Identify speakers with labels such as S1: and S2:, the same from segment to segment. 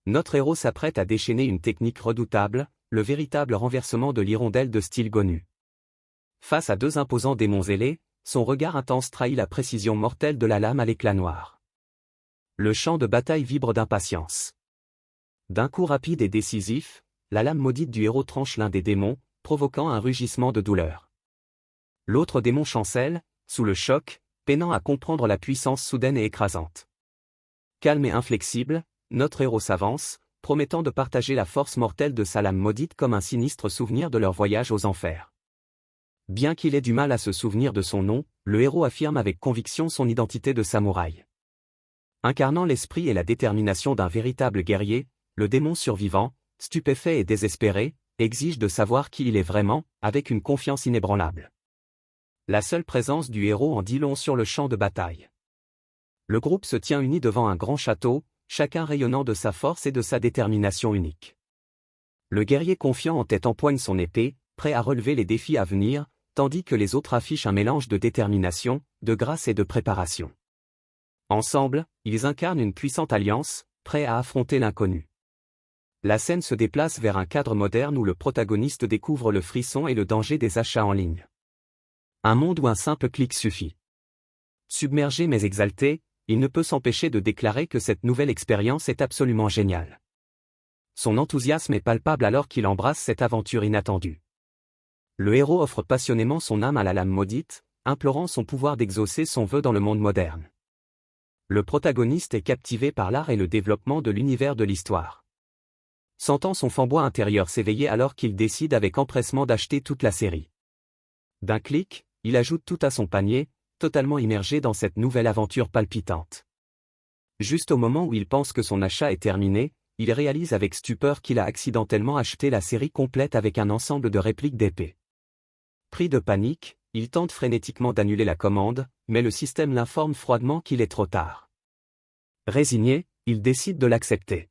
S1: notre héros s'apprête à déchaîner une technique redoutable, le véritable renversement de l'hirondelle de style Gonu. Face à deux imposants démons ailés, son regard intense trahit la précision mortelle de la lame à l'éclat noir. Le champ de bataille vibre d'impatience. D'un coup rapide et décisif, la lame maudite du héros tranche l'un des démons, provoquant un rugissement de douleur. L'autre démon chancelle, sous le choc, peinant à comprendre la puissance soudaine et écrasante. Calme et inflexible, notre héros s'avance, promettant de partager la force mortelle de sa lame maudite comme un sinistre souvenir de leur voyage aux enfers. Bien qu'il ait du mal à se souvenir de son nom, le héros affirme avec conviction son identité de samouraï. Incarnant l'esprit et la détermination d'un véritable guerrier, le démon survivant, stupéfait et désespéré, exige de savoir qui il est vraiment, avec une confiance inébranlable. La seule présence du héros en dit long sur le champ de bataille. Le groupe se tient uni devant un grand château, chacun rayonnant de sa force et de sa détermination unique. Le guerrier confiant en tête empoigne son épée, prêt à relever les défis à venir, tandis que les autres affichent un mélange de détermination, de grâce et de préparation. Ensemble, ils incarnent une puissante alliance, prêts à affronter l'inconnu. La scène se déplace vers un cadre moderne où le protagoniste découvre le frisson et le danger des achats en ligne. Un monde où un simple clic suffit. Submergé mais exalté, il ne peut s'empêcher de déclarer que cette nouvelle expérience est absolument géniale. Son enthousiasme est palpable alors qu'il embrasse cette aventure inattendue. Le héros offre passionnément son âme à la lame maudite, implorant son pouvoir d'exaucer son vœu dans le monde moderne. Le protagoniste est captivé par l'art et le développement de l'univers de l'histoire. Sentant son fanbois intérieur s'éveiller alors qu'il décide avec empressement d'acheter toute la série. D'un clic, il ajoute tout à son panier, totalement immergé dans cette nouvelle aventure palpitante. Juste au moment où il pense que son achat est terminé, il réalise avec stupeur qu'il a accidentellement acheté la série complète avec un ensemble de répliques d'épées. Pris de panique, il tente frénétiquement d'annuler la commande, mais le système l'informe froidement qu'il est trop tard. Résigné, il décide de l'accepter.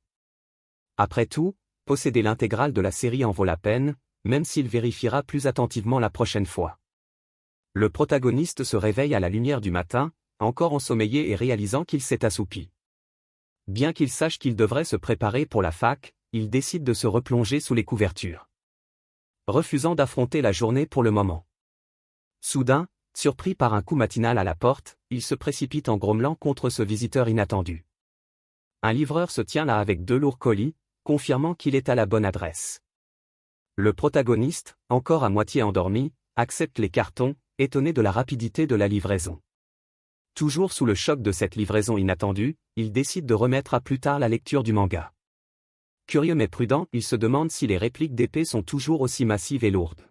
S1: Après tout, posséder l'intégrale de la série en vaut la peine, même s'il vérifiera plus attentivement la prochaine fois. Le protagoniste se réveille à la lumière du matin, encore ensommeillé et réalisant qu'il s'est assoupi. Bien qu'il sache qu'il devrait se préparer pour la fac, il décide de se replonger sous les couvertures. Refusant d'affronter la journée pour le moment. Soudain, surpris par un coup matinal à la porte, il se précipite en grommelant contre ce visiteur inattendu. Un livreur se tient là avec 2 lourds colis, confirmant qu'il est à la bonne adresse. Le protagoniste, encore à moitié endormi, accepte les cartons, étonné de la rapidité de la livraison. Toujours sous le choc de cette livraison inattendue, il décide de remettre à plus tard la lecture du manga. Curieux mais prudent, il se demande si les répliques d'épée sont toujours aussi massives et lourdes.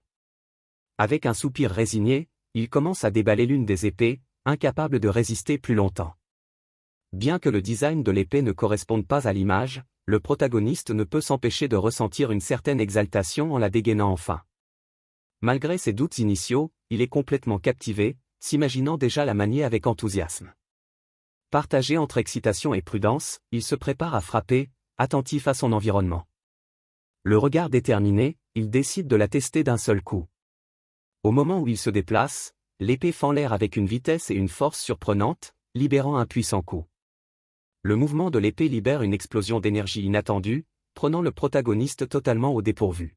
S1: Avec un soupir résigné, il commence à déballer l'une des épées, incapable de résister plus longtemps. Bien que le design de l'épée ne corresponde pas à l'image, le protagoniste ne peut s'empêcher de ressentir une certaine exaltation en la dégainant enfin. Malgré ses doutes initiaux, il est complètement captivé, s'imaginant déjà la manier avec enthousiasme. Partagé entre excitation et prudence, il se prépare à frapper, attentif à son environnement. Le regard déterminé, il décide de la tester d'un seul coup. Au moment où il se déplace, l'épée fend l'air avec une vitesse et une force surprenantes, libérant un puissant coup. Le mouvement de l'épée libère une explosion d'énergie inattendue, prenant le protagoniste totalement au dépourvu.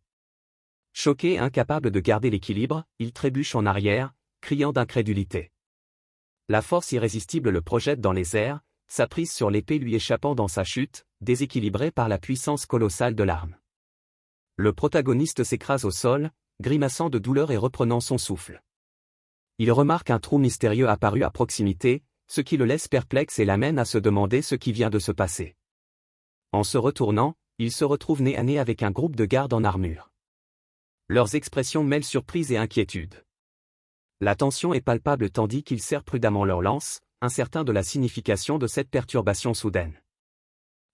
S1: Choqué et incapable de garder l'équilibre, il trébuche en arrière, criant d'incrédulité. La force irrésistible le projette dans les airs, sa prise sur l'épée lui échappant dans sa chute, déséquilibré par la puissance colossale de l'arme. Le protagoniste s'écrase au sol, grimaçant de douleur et reprenant son souffle. Il remarque un trou mystérieux apparu à proximité, ce qui le laisse perplexe et l'amène à se demander ce qui vient de se passer. En se retournant, il se retrouve nez à nez avec un groupe de gardes en armure. Leurs expressions mêlent surprise et inquiétude. La tension est palpable tandis qu'ils serrent prudemment leurs lances, incertains de la signification de cette perturbation soudaine.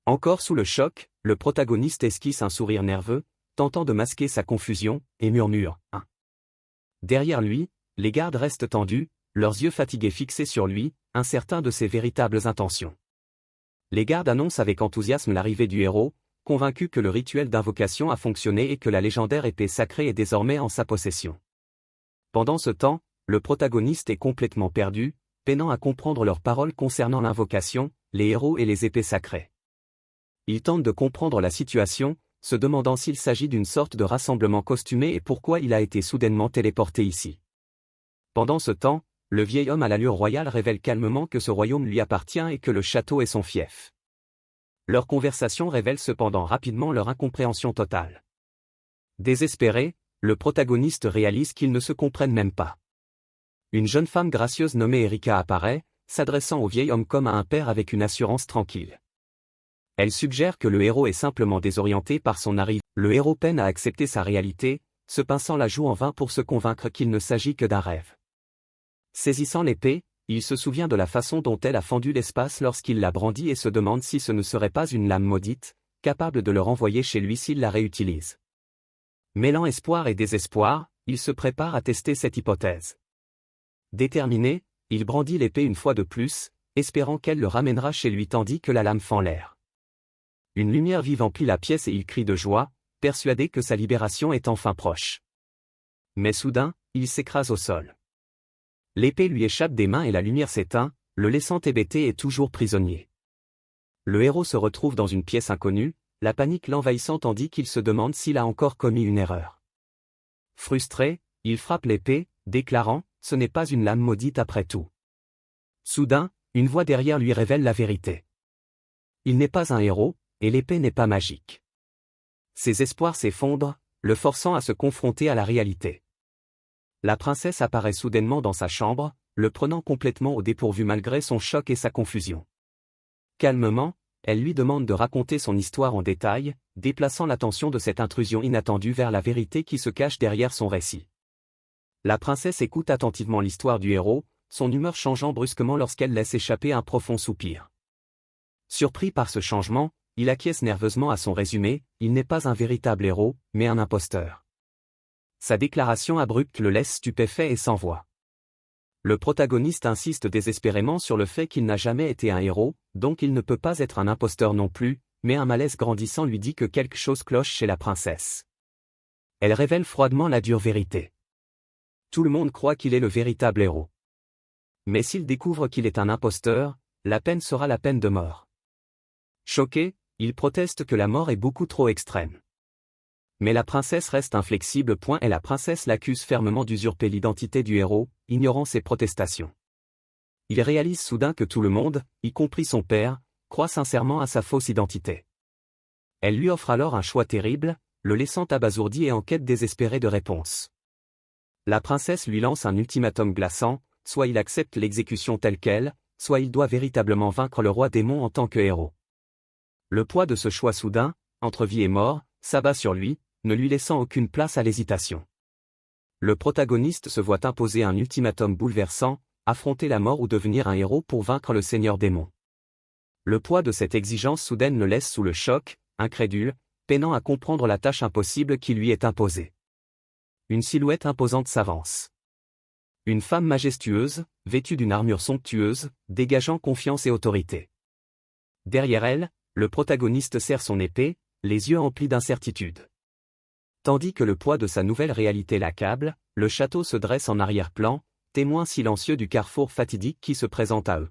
S1: Encore sous le choc, le protagoniste esquisse un sourire nerveux, tentant de masquer sa confusion, et murmure « Hein ». Derrière lui, les gardes restent tendus, leurs yeux fatigués fixés sur lui, incertains de ses véritables intentions. Les gardes annoncent avec enthousiasme l'arrivée du héros, convaincus que le rituel d'invocation a fonctionné et que la légendaire épée sacrée est désormais en sa possession. Pendant ce temps, le protagoniste est complètement perdu, peinant à comprendre leurs paroles concernant l'invocation, les héros et les épées sacrées. il tente de comprendre la situation, se demandant s'il s'agit d'une sorte de rassemblement costumé et pourquoi il a été soudainement téléporté ici. Pendant ce temps, le vieil homme à l'allure royale révèle calmement que ce royaume lui appartient et que le château est son fief. Leur conversation révèle cependant rapidement leur incompréhension totale. Désespéré, le protagoniste réalise qu'ils ne se comprennent même pas. Une jeune femme gracieuse nommée Erika apparaît, s'adressant au vieil homme comme à un père avec une assurance tranquille. Elle suggère que le héros est simplement désorienté par son arrivée. Le héros peine à accepter sa réalité, se pinçant la joue en vain pour se convaincre qu'il ne s'agit que d'un rêve. Saisissant l'épée, il se souvient de la façon dont elle a fendu l'espace lorsqu'il l'a brandie et se demande si ce ne serait pas une lame maudite, capable de le renvoyer chez lui s'il la réutilise. Mêlant espoir et désespoir, il se prépare à tester cette hypothèse. Déterminé, il brandit l'épée une fois de plus, espérant qu'elle le ramènera chez lui tandis que la lame fend l'air. Une lumière vive emplit la pièce et il crie de joie, persuadé que sa libération est enfin proche. Mais soudain, il s'écrase au sol. L'épée lui échappe des mains et la lumière s'éteint, le laissant hébété et toujours prisonnier. Le héros se retrouve dans une pièce inconnue, la panique l'envahissant tandis qu'il se demande s'il a encore commis une erreur. Frustré, il frappe l'épée, déclarant « Ce n'est pas une lame maudite après tout ». Soudain, une voix derrière lui révèle la vérité. Il n'est pas un héros, et l'épée n'est pas magique. Ses espoirs s'effondrent, le forçant à se confronter à la réalité. La princesse apparaît soudainement dans sa chambre, le prenant complètement au dépourvu malgré son choc et sa confusion. Calmement, elle lui demande de raconter son histoire en détail, déplaçant l'attention de cette intrusion inattendue vers la vérité qui se cache derrière son récit. La princesse écoute attentivement l'histoire du héros, son humeur changeant brusquement lorsqu'elle laisse échapper un profond soupir. Surpris par ce changement, il acquiesce nerveusement à son résumé, il n'est pas un véritable héros, mais un imposteur. Sa déclaration abrupte le laisse stupéfait et sans voix. Le protagoniste insiste désespérément sur le fait qu'il n'a jamais été un héros, donc il ne peut pas être un imposteur non plus, mais un malaise grandissant lui dit que quelque chose cloche chez la princesse. Elle révèle froidement la dure vérité. Tout le monde croit qu'il est le véritable héros. Mais s'il découvre qu'il est un imposteur, la peine sera la peine de mort. Choqué, il proteste que la mort est beaucoup trop extrême. Mais la princesse reste inflexible. Et la princesse l'accuse fermement d'usurper l'identité du héros, ignorant ses protestations. Il réalise soudain que tout le monde, y compris son père, croit sincèrement à sa fausse identité. Elle lui offre alors un choix terrible, le laissant abasourdi et en quête désespérée de réponse. La princesse lui lance un ultimatum glaçant, soit il accepte l'exécution telle qu'elle, soit il doit véritablement vaincre le roi démon en tant que héros. Le poids de ce choix soudain, entre vie et mort, s'abat sur lui, ne lui laissant aucune place à l'hésitation. Le protagoniste se voit imposer un ultimatum bouleversant, affronter la mort ou devenir un héros pour vaincre le seigneur démon. Le poids de cette exigence soudaine le laisse sous le choc, incrédule, peinant à comprendre la tâche impossible qui lui est imposée. Une silhouette imposante s'avance. Une femme majestueuse, vêtue d'une armure somptueuse, dégageant confiance et autorité. Derrière elle, le protagoniste serre son épée, les yeux emplis d'incertitude. Tandis que le poids de sa nouvelle réalité l'accable, le château se dresse en arrière-plan, témoin silencieux du carrefour fatidique qui se présente à eux.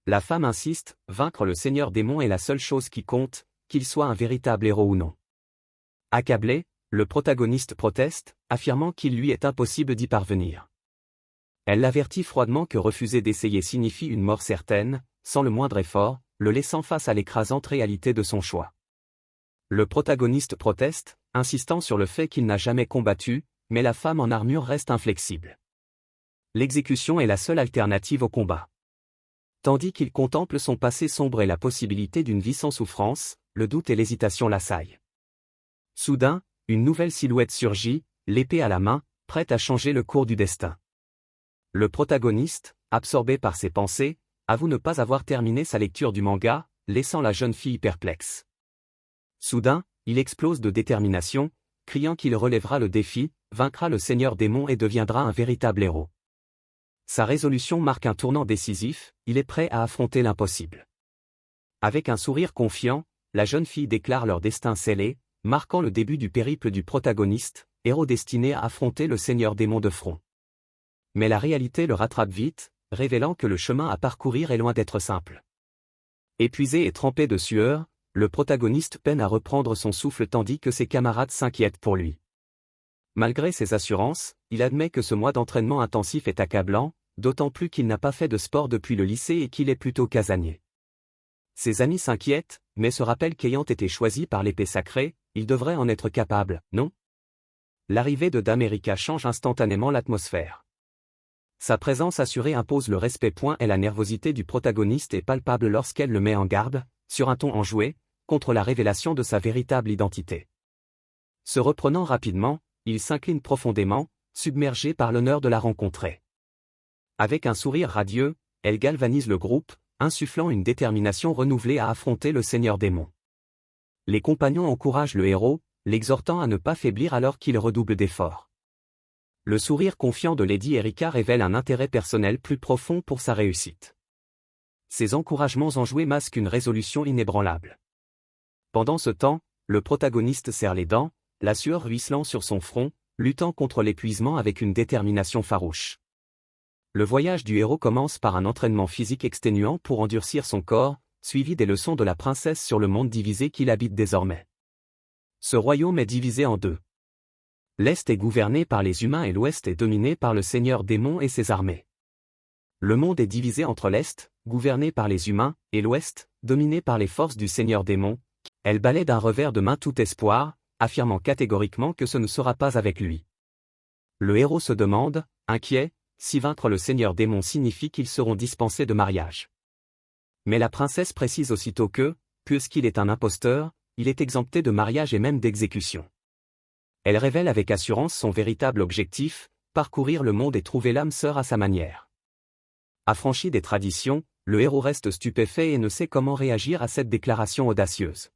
S1: La femme insiste, vaincre le seigneur démon est la seule chose qui compte, qu'il soit un véritable héros ou non. Accablé, le protagoniste proteste, affirmant qu'il lui est impossible d'y parvenir. Elle l'avertit froidement que refuser d'essayer signifie une mort certaine, sans le moindre effort, le laissant face à l'écrasante réalité de son choix. Le protagoniste proteste, insistant sur le fait qu'il n'a jamais combattu, mais la femme en armure reste inflexible. L'exécution est la seule alternative au combat. Tandis qu'il contemple son passé sombre et la possibilité d'une vie sans souffrance, le doute et l'hésitation l'assaillent. Soudain, une nouvelle silhouette surgit, l'épée à la main, prête à changer le cours du destin. Le protagoniste, absorbé par ses pensées, avoue ne pas avoir terminé sa lecture du manga, laissant la jeune fille perplexe. Soudain, il explose de détermination, criant qu'il relèvera le défi, vaincra le seigneur démon et deviendra un véritable héros. Sa résolution marque un tournant décisif, il est prêt à affronter l'impossible. Avec un sourire confiant, la jeune fille déclare leur destin scellé, marquant le début du périple du protagoniste, héros destiné à affronter le seigneur démon de front. Mais la réalité le rattrape vite, révélant que le chemin à parcourir est loin d'être simple. Épuisé et trempé de sueur, le protagoniste peine à reprendre son souffle tandis que ses camarades s'inquiètent pour lui. Malgré ses assurances, il admet que ce mois d'entraînement intensif est accablant, d'autant plus qu'il n'a pas fait de sport depuis le lycée et qu'il est plutôt casanier. Ses amis s'inquiètent, mais se rappellent qu'ayant été choisi par l'épée sacrée, il devrait en être capable, non? L'arrivée de D'America change instantanément l'atmosphère. Sa présence assurée impose le respect. Et la nervosité du protagoniste est palpable lorsqu'elle le met en garde, sur un ton enjoué, contre la révélation de sa véritable identité. Se reprenant rapidement, il s'incline profondément, submergé par l'honneur de la rencontrer. Avec un sourire radieux, elle galvanise le groupe, insufflant une détermination renouvelée à affronter le Seigneur Démon. Les compagnons encouragent le héros, l'exhortant à ne pas faiblir alors qu'il redouble d'efforts. Le sourire confiant de Lady Erika révèle un intérêt personnel plus profond pour sa réussite. Ces encouragements enjoués masquent une résolution inébranlable. Pendant ce temps, le protagoniste serre les dents, la sueur ruisselant sur son front, luttant contre l'épuisement avec une détermination farouche. Le voyage du héros commence par un entraînement physique exténuant pour endurcir son corps, suivi des leçons de la princesse sur le monde divisé qu'il habite désormais. Ce royaume est divisé en deux. L'Est est gouverné par les humains et l'Ouest est dominé par le Seigneur Démon et ses armées. Le monde est divisé entre l'Est, gouverné par les humains, et l'Ouest, dominé par les forces du Seigneur Démon. Elle balaie d'un revers de main tout espoir, affirmant catégoriquement que ce ne sera pas avec lui. Le héros se demande, inquiet, si vaincre le Seigneur Démon signifie qu'ils seront dispensés de mariage. Mais la princesse précise aussitôt que, puisqu'il est un imposteur, il est exempté de mariage et même d'exécution. Elle révèle avec assurance son véritable objectif, parcourir le monde et trouver l'âme sœur à sa manière. Affranchi des traditions, le héros reste stupéfait et ne sait comment réagir à cette déclaration audacieuse.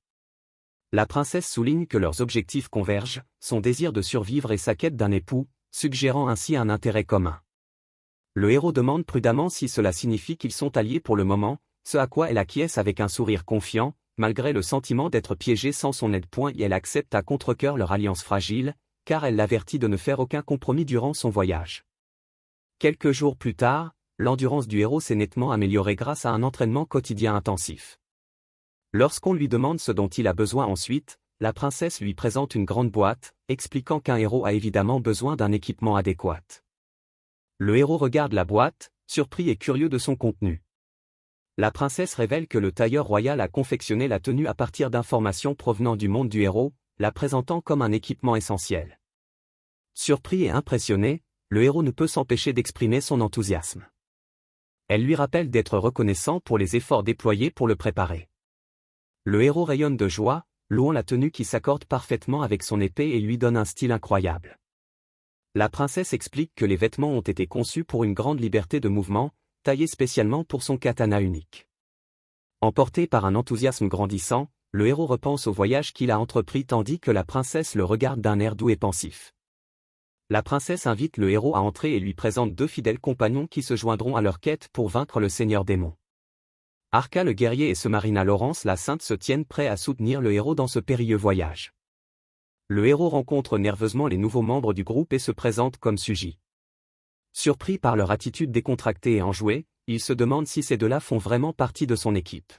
S1: La princesse souligne que leurs objectifs convergent, son désir de survivre et sa quête d'un époux, suggérant ainsi un intérêt commun. Le héros demande prudemment si cela signifie qu'ils sont alliés pour le moment, ce à quoi elle acquiesce avec un sourire confiant, malgré le sentiment d'être piégée sans son aide. Et elle accepte à contre-cœur leur alliance fragile, car elle l'avertit de ne faire aucun compromis durant son voyage. Quelques jours plus tard, l'endurance du héros s'est nettement améliorée grâce à un entraînement quotidien intensif. Lorsqu'on lui demande ce dont il a besoin ensuite, la princesse lui présente une grande boîte, expliquant qu'un héros a évidemment besoin d'un équipement adéquat. Le héros regarde la boîte, surpris et curieux de son contenu. La princesse révèle que le tailleur royal a confectionné la tenue à partir d'informations provenant du monde du héros, la présentant comme un équipement essentiel. Surpris et impressionné, le héros ne peut s'empêcher d'exprimer son enthousiasme. Elle lui rappelle d'être reconnaissant pour les efforts déployés pour le préparer. Le héros rayonne de joie, louant la tenue qui s'accorde parfaitement avec son épée et lui donne un style incroyable. La princesse explique que les vêtements ont été conçus pour une grande liberté de mouvement, taillés spécialement pour son katana unique. Emporté par un enthousiasme grandissant, le héros repense au voyage qu'il a entrepris tandis que la princesse le regarde d'un air doux et pensif. La princesse invite le héros à entrer et lui présente deux fidèles compagnons qui se joindront à leur quête pour vaincre le Seigneur Démon. Arca le guerrier et Semarina Laurence la sainte se tiennent prêts à soutenir le héros dans ce périlleux voyage. Le héros rencontre nerveusement les nouveaux membres du groupe et se présente comme Suji. Surpris par leur attitude décontractée et enjouée, il se demande si ces deux-là font vraiment partie de son équipe.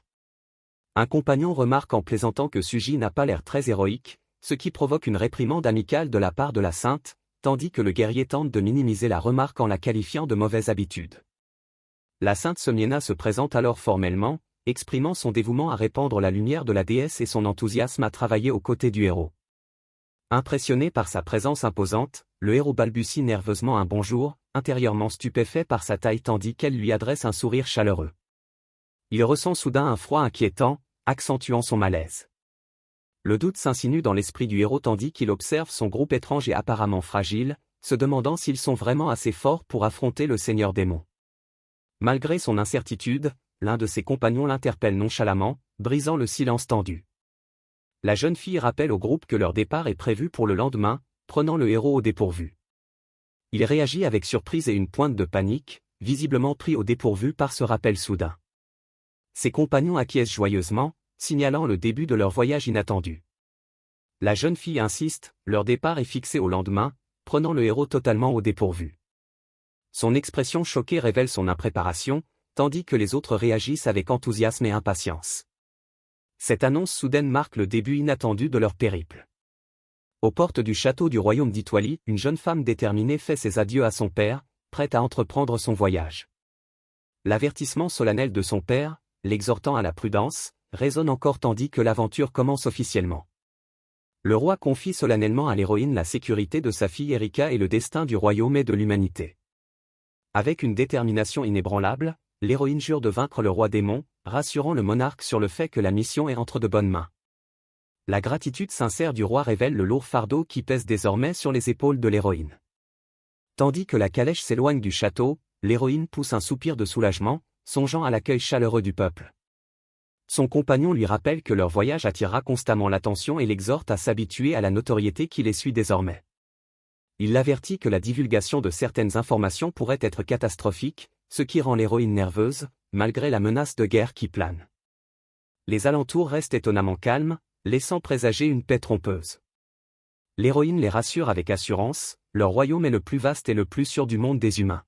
S1: Un compagnon remarque en plaisantant que Suji n'a pas l'air très héroïque, ce qui provoque une réprimande amicale de la part de la sainte, tandis que le guerrier tente de minimiser la remarque en la qualifiant de mauvaise habitude. La sainte Somiena se présente alors formellement, exprimant son dévouement à répandre la lumière de la déesse et son enthousiasme à travailler aux côtés du héros. Impressionné par sa présence imposante, le héros balbutie nerveusement un bonjour, intérieurement stupéfait par sa taille tandis qu'elle lui adresse un sourire chaleureux. Il ressent soudain un froid inquiétant, accentuant son malaise. Le doute s'insinue dans l'esprit du héros tandis qu'il observe son groupe étrange et apparemment fragile, se demandant s'ils sont vraiment assez forts pour affronter le Seigneur Démon. Malgré son incertitude, l'un de ses compagnons l'interpelle nonchalamment, brisant le silence tendu. La jeune fille rappelle au groupe que leur départ est prévu pour le lendemain, prenant le héros au dépourvu. Il réagit avec surprise et une pointe de panique, visiblement pris au dépourvu par ce rappel soudain. Ses compagnons acquiescent joyeusement, signalant le début de leur voyage inattendu. La jeune fille insiste, leur départ est fixé au lendemain, prenant le héros totalement au dépourvu. Son expression choquée révèle son impréparation, tandis que les autres réagissent avec enthousiasme et impatience. Cette annonce soudaine marque le début inattendu de leur périple. Aux portes du château du royaume d'Itolie, une jeune femme déterminée fait ses adieux à son père, prête à entreprendre son voyage. L'avertissement solennel de son père, l'exhortant à la prudence, résonne encore tandis que l'aventure commence officiellement. Le roi confie solennellement à l'héroïne la sécurité de sa fille Erika et le destin du royaume et de l'humanité. Avec une détermination inébranlable, l'héroïne jure de vaincre le roi démon, rassurant le monarque sur le fait que la mission est entre de bonnes mains. La gratitude sincère du roi révèle le lourd fardeau qui pèse désormais sur les épaules de l'héroïne. Tandis que la calèche s'éloigne du château, l'héroïne pousse un soupir de soulagement, songeant à l'accueil chaleureux du peuple. Son compagnon lui rappelle que leur voyage attirera constamment l'attention et l'exhorte à s'habituer à la notoriété qui les suit désormais. Il l'avertit que la divulgation de certaines informations pourrait être catastrophique, ce qui rend l'héroïne nerveuse, malgré la menace de guerre qui plane. Les alentours restent étonnamment calmes, laissant présager une paix trompeuse. L'héroïne les rassure avec assurance, leur royaume est le plus vaste et le plus sûr du monde des humains.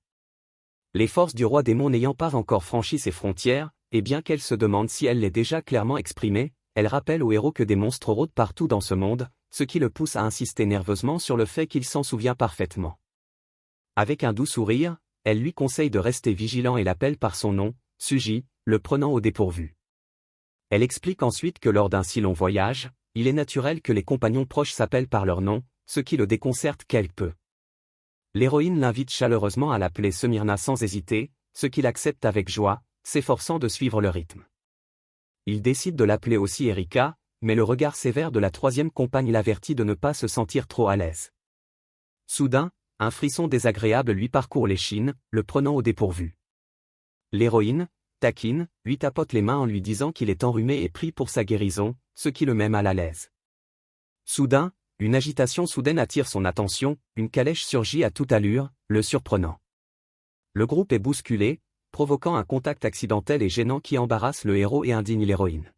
S1: Les forces du roi démon n'ayant pas encore franchi ses frontières, et bien qu'elle se demande si elle l'est déjà clairement exprimée, elle rappelle au héros que des monstres rôdent partout dans ce monde, ce qui le pousse à insister nerveusement sur le fait qu'il s'en souvient parfaitement. Avec un doux sourire, elle lui conseille de rester vigilant et l'appelle par son nom, Suji, le prenant au dépourvu. Elle explique ensuite que lors d'un si long voyage, il est naturel que les compagnons proches s'appellent par leur nom, ce qui le déconcerte quelque peu. L'héroïne l'invite chaleureusement à l'appeler Smyrna sans hésiter, ce qu'il accepte avec joie, s'efforçant de suivre le rythme. Il décide de l'appeler aussi Erika, mais le regard sévère de la troisième compagne l'avertit de ne pas se sentir trop à l'aise. Soudain, un frisson désagréable lui parcourt l'échine, le prenant au dépourvu. L'héroïne, taquine, lui tapote les mains en lui disant qu'il est enrhumé et prie pour sa guérison, ce qui le met mal à l'aise. Soudain, une agitation soudaine attire son attention, une calèche surgit à toute allure, le surprenant. Le groupe est bousculé, provoquant un contact accidentel et gênant qui embarrasse le héros et indigne l'héroïne.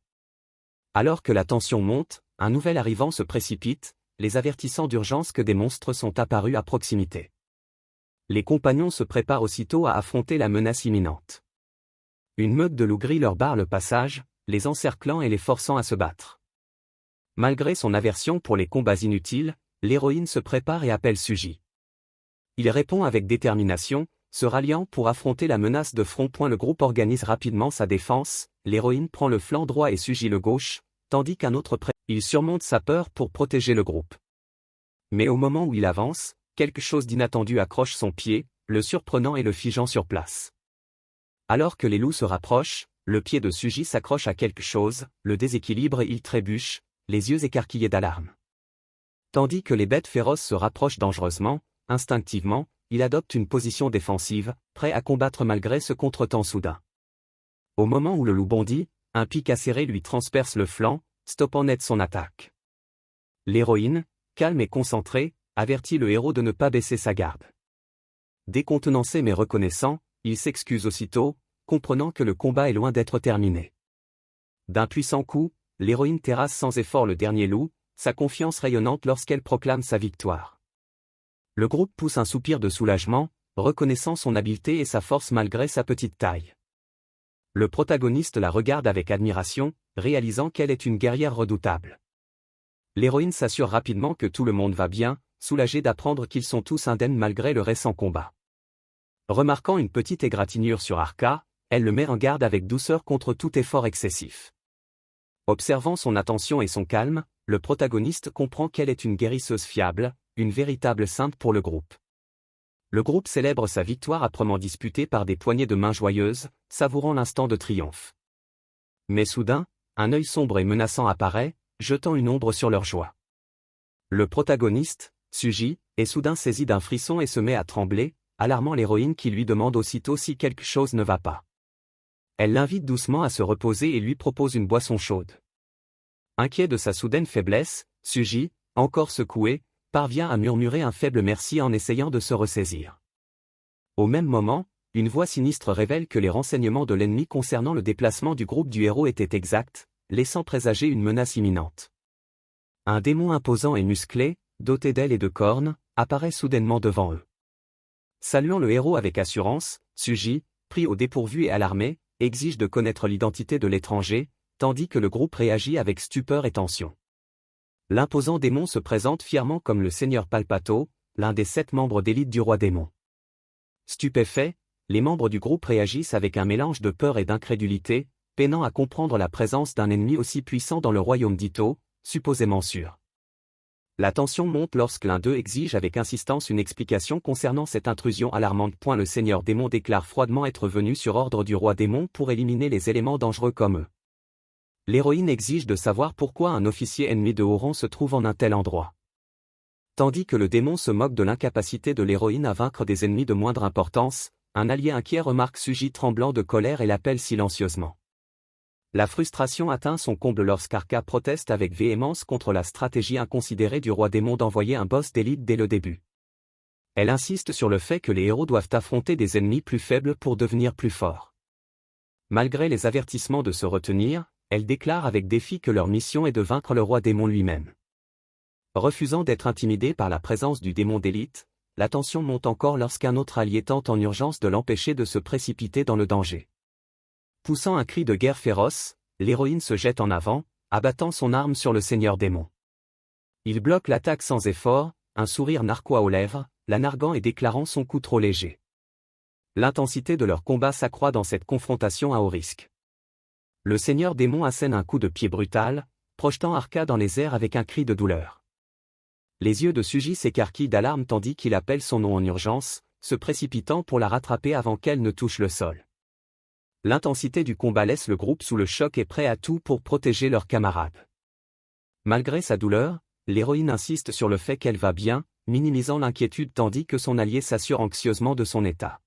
S1: Alors que la tension monte, un nouvel arrivant se précipite, les avertissant d'urgence que des monstres sont apparus à proximité. Les compagnons se préparent aussitôt à affronter la menace imminente. Une meute de loups gris leur barre le passage, les encerclant et les forçant à se battre. Malgré son aversion pour les combats inutiles, l'héroïne se prépare et appelle Suji. Il répond avec détermination, se ralliant pour affronter la menace de front. Le groupe organise rapidement sa défense, l'héroïne prend le flanc droit et Suji le gauche, tandis qu'un autre il surmonte sa peur pour protéger le groupe. Mais au moment où il avance, quelque chose d'inattendu accroche son pied, le surprenant et le figeant sur place. Alors que les loups se rapprochent, le pied de Suji s'accroche à quelque chose, le déséquilibre et il trébuche, les yeux écarquillés d'alarme. Tandis que les bêtes féroces se rapprochent dangereusement, instinctivement, il adopte une position défensive, prêt à combattre malgré ce contretemps soudain. Au moment où le loup bondit, un pic acéré lui transperce le flanc, stoppant net son attaque. L'héroïne, calme et concentrée, avertit le héros de ne pas baisser sa garde. Décontenancé mais reconnaissant, il s'excuse aussitôt, comprenant que le combat est loin d'être terminé. D'un puissant coup, l'héroïne terrasse sans effort le dernier loup, sa confiance rayonnante lorsqu'elle proclame sa victoire. Le groupe pousse un soupir de soulagement, reconnaissant son habileté et sa force malgré sa petite taille. Le protagoniste la regarde avec admiration, réalisant qu'elle est une guerrière redoutable. L'héroïne s'assure rapidement que tout le monde va bien, soulagée d'apprendre qu'ils sont tous indemnes malgré le récent combat. Remarquant une petite égratignure sur Arka, elle le met en garde avec douceur contre tout effort excessif. Observant son attention et son calme, le protagoniste comprend qu'elle est une guérisseuse fiable, une véritable sainte pour le groupe. Le groupe célèbre sa victoire âprement disputée par des poignées de main joyeuses, savourant l'instant de triomphe. Mais soudain, un œil sombre et menaçant apparaît, jetant une ombre sur leur joie. Le protagoniste, Suji, est soudain saisi d'un frisson et se met à trembler, alarmant l'héroïne qui lui demande aussitôt si quelque chose ne va pas. Elle l'invite doucement à se reposer et lui propose une boisson chaude. Inquiet de sa soudaine faiblesse, Suji, encore secoué, parvient à murmurer un faible merci en essayant de se ressaisir. Au même moment, une voix sinistre révèle que les renseignements de l'ennemi concernant le déplacement du groupe du héros étaient exacts, laissant présager une menace imminente. Un démon imposant et musclé, doté d'ailes et de cornes, apparaît soudainement devant eux. Saluant le héros avec assurance, Suji, pris au dépourvu et alarmé, exige de connaître l'identité de l'étranger, tandis que le groupe réagit avec stupeur et tension. L'imposant démon se présente fièrement comme le seigneur Palpato, l'un des 7 membres d'élite du roi démon. Stupéfaits, les membres du groupe réagissent avec un mélange de peur et d'incrédulité, peinant à comprendre la présence d'un ennemi aussi puissant dans le royaume d'Ito, supposément sûr. La tension monte lorsque l'un d'eux exige avec insistance une explication concernant cette intrusion alarmante. Le seigneur démon déclare froidement être venu sur ordre du roi démon pour éliminer les éléments dangereux comme eux. L'héroïne exige de savoir pourquoi un officier ennemi de haut rang se trouve en un tel endroit. Tandis que le démon se moque de l'incapacité de l'héroïne à vaincre des ennemis de moindre importance, un allié inquiet remarque Suji tremblant de colère et l'appelle silencieusement. La frustration atteint son comble lorsqu'Arka proteste avec véhémence contre la stratégie inconsidérée du roi démon d'envoyer un boss d'élite dès le début. Elle insiste sur le fait que les héros doivent affronter des ennemis plus faibles pour devenir plus forts. Malgré les avertissements de se retenir, elle déclare avec défi que leur mission est de vaincre le roi démon lui-même. Refusant d'être intimidée par la présence du démon d'élite, la tension monte encore lorsqu'un autre allié tente en urgence de l'empêcher de se précipiter dans le danger. Poussant un cri de guerre féroce, l'héroïne se jette en avant, abattant son arme sur le seigneur démon. Il bloque l'attaque sans effort, un sourire narquois aux lèvres, la narguant et déclarant son coup trop léger. L'intensité de leur combat s'accroît dans cette confrontation à haut risque. Le seigneur démon assène un coup de pied brutal, projetant Arka dans les airs avec un cri de douleur. Les yeux de Suji s'écarquillent d'alarme tandis qu'il appelle son nom en urgence, se précipitant pour la rattraper avant qu'elle ne touche le sol. L'intensité du combat laisse le groupe sous le choc et prêt à tout pour protéger leurs camarades. Malgré sa douleur, l'héroïne insiste sur le fait qu'elle va bien, minimisant l'inquiétude tandis que son allié s'assure anxieusement de son état.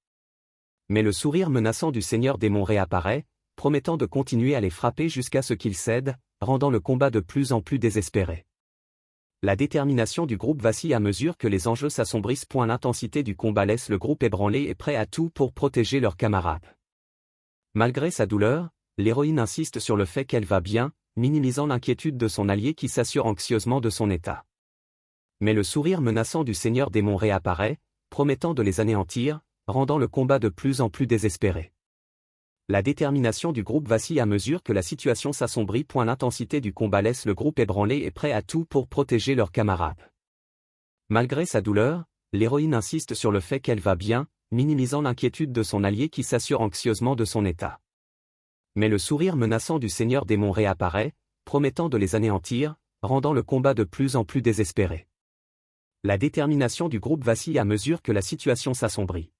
S1: Mais le sourire menaçant du seigneur démon réapparaît, promettant de continuer à les frapper jusqu'à ce qu'ils cèdent, rendant le combat de plus en plus désespéré. La détermination du groupe vacille à mesure que les enjeux s'assombrissent. L'intensité du combat laisse le groupe ébranlé et prêt à tout pour protéger leurs camarades. Malgré sa douleur, l'héroïne insiste sur le fait qu'elle va bien, minimisant l'inquiétude de son allié qui s'assure anxieusement de son état. Mais le sourire menaçant du seigneur démon réapparaît, promettant de les anéantir, rendant le combat de plus en plus désespéré. La détermination du groupe vacille à mesure que la situation s'assombrit. L'intensité du combat laisse le groupe ébranlé et prêt à tout pour protéger leurs camarades. Malgré sa douleur, l'héroïne insiste sur le fait qu'elle va bien, minimisant l'inquiétude de son allié qui s'assure anxieusement de son état. Mais le sourire menaçant du seigneur démon réapparaît, promettant de les anéantir, rendant le combat de plus en plus désespéré. La détermination du groupe vacille à mesure que la situation s'assombrit.